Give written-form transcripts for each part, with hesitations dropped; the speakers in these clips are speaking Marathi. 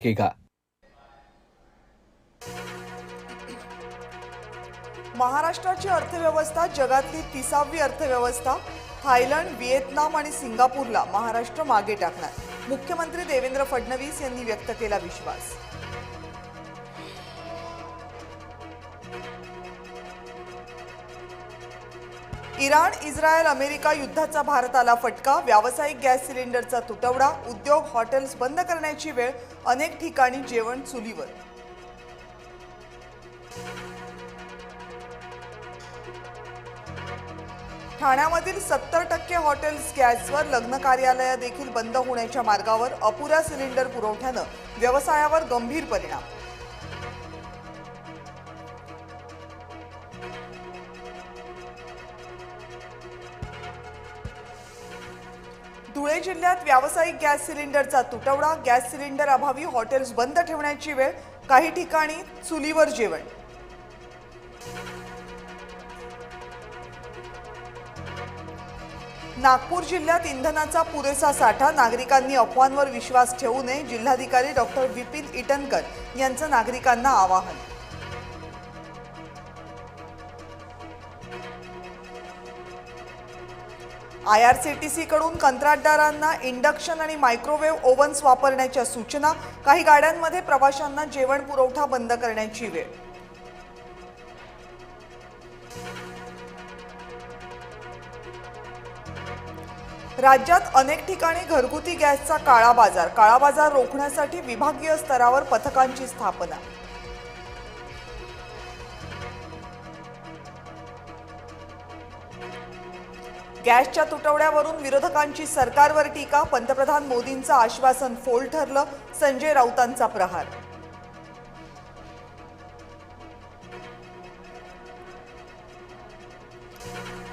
का? महाराष्ट्राची अर्थव्यवस्था जगातली 30वी अर्थव्यवस्था. थायलंड, व्हिएतनाम आणि सिंगापूरला महाराष्ट्र मागे टाकणार. मुख्यमंत्री देवेंद्र फडणवीस यांनी व्यक्त केला विश्वास. इराण, इस्रायल, अमेरिका युद्धाचा भारताला फटका. व्यावसायिक गॅस सिलेंडरचा तुटवडा. उद्योग, हॉटेल्स बंद करण्याची वेळ. अनेक ठिकाणी जेवण चुलीवर. ठाण्यामधील 70% हॉटेल्स गॅसवर. लग्न कार्यालय देखील बंद होण्याच्या मार्गावर. अपुऱ्या सिलेंडर पुरवठ्यानं व्यवसायावर गंभीर परिणाम. धुळे जिल्ह्यात व्यावसायिक गॅस सिलेंडरचा तुटवडा. गॅस सिलेंडर अभावी हॉटेल्स बंद ठेवण्याची वेळ. काही ठिकाणी चुलीवर जेवण. नागपूर जिल्ह्यात इंधनाचा पुरेसा साठा. नागरिकांनी अफवांवर विश्वास ठेवू नये. जिल्हाधिकारी डॉक्टर विपिन इटनकर यांचं नागरिकांना आवाहन. IRCTC कडून कंत्राटदारांना इंडक्शन आणि मायक्रोवेव्ह ओव्हन्स वापरण्याच्या सूचना. काही गाड्यांमध्ये प्रवाशांना जेवण पुरवठा बंद करण्याची वेळ. राज्यात अनेक ठिकाणी घरगुती गॅसचा काळा बाजार. काळा बाजार रोखण्यासाठी विभागीय स्तरावर पथकांची स्थापना. गॅसच्या तुटवड्यावरून विरोधकांची सरकारवर टीका. पंतप्रधान मोदींचं आश्वासन फोल ठरलं. संजय राऊतांचा प्रहार.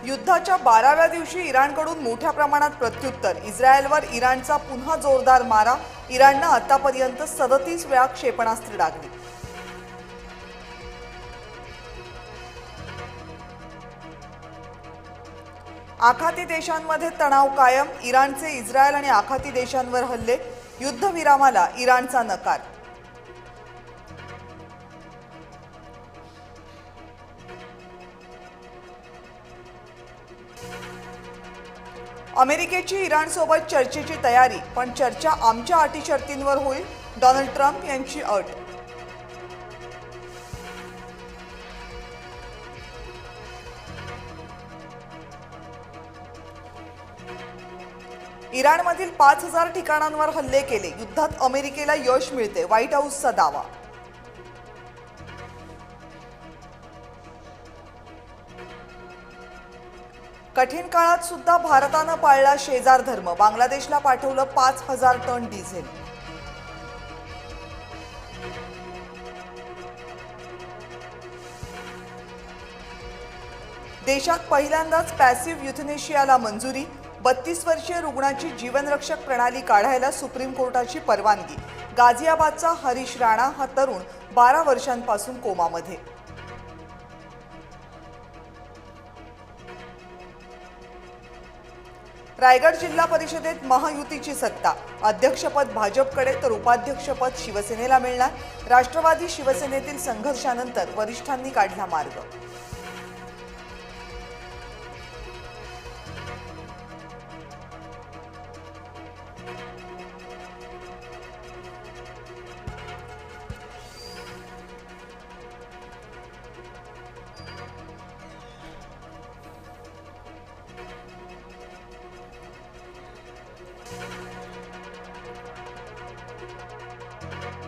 युद्धाच्या 12व्या दिवशी इराणकडून मोठ्या प्रमाणात प्रत्युत्तर. इस्रायलवर इराणचा पुन्हा जोरदार मारा. इराणनं आतापर्यंत 37 वेळा क्षेपणास्त्र डागली. आखाती देशांमध्ये तणाव कायम. इराणचे इस्रायल आणि आखाती देशांवर हल्ले. युद्धविरामाला इराणचा नकार. अमेरिकेची इराणसोबत चर्चेची तयारी, पण चर्चा आमच्या अटी शर्तींवर होईल. डोनाल्ड ट्रम्प यांची अट. इराणमधील 5000 ठिकाणांवर हल्ले केले. युद्धात अमेरिकेला यश मिळते. व्हाईट हाऊसचा दावा. कठीण काळात सुद्धा भारतानं पाळला शेजार धर्म. बांगलादेशला पाठवलं 5000 टन डिझेल. देशात पहिल्यांदाच पॅसिव्ह युथनेशियाला मंजुरी. 32 वर्षीय रुग्णाची जीवनरक्षक प्रणाली काढायला सुप्रीम कोर्टाची परवानगी. गाझियाबादचा हरीश राणा हा तरुण 12 वर्षांपासून कोमामध्ये. रायगड जिल्हा परिषदेत महायुतीची सत्ता. अध्यक्षपद भाजपकडे तर उपाध्यक्षपद शिवसेनेला मिळणार. राष्ट्रवादी शिवसेनेतील संघर्षानंतर वरिष्ठांनी काढला मार्ग.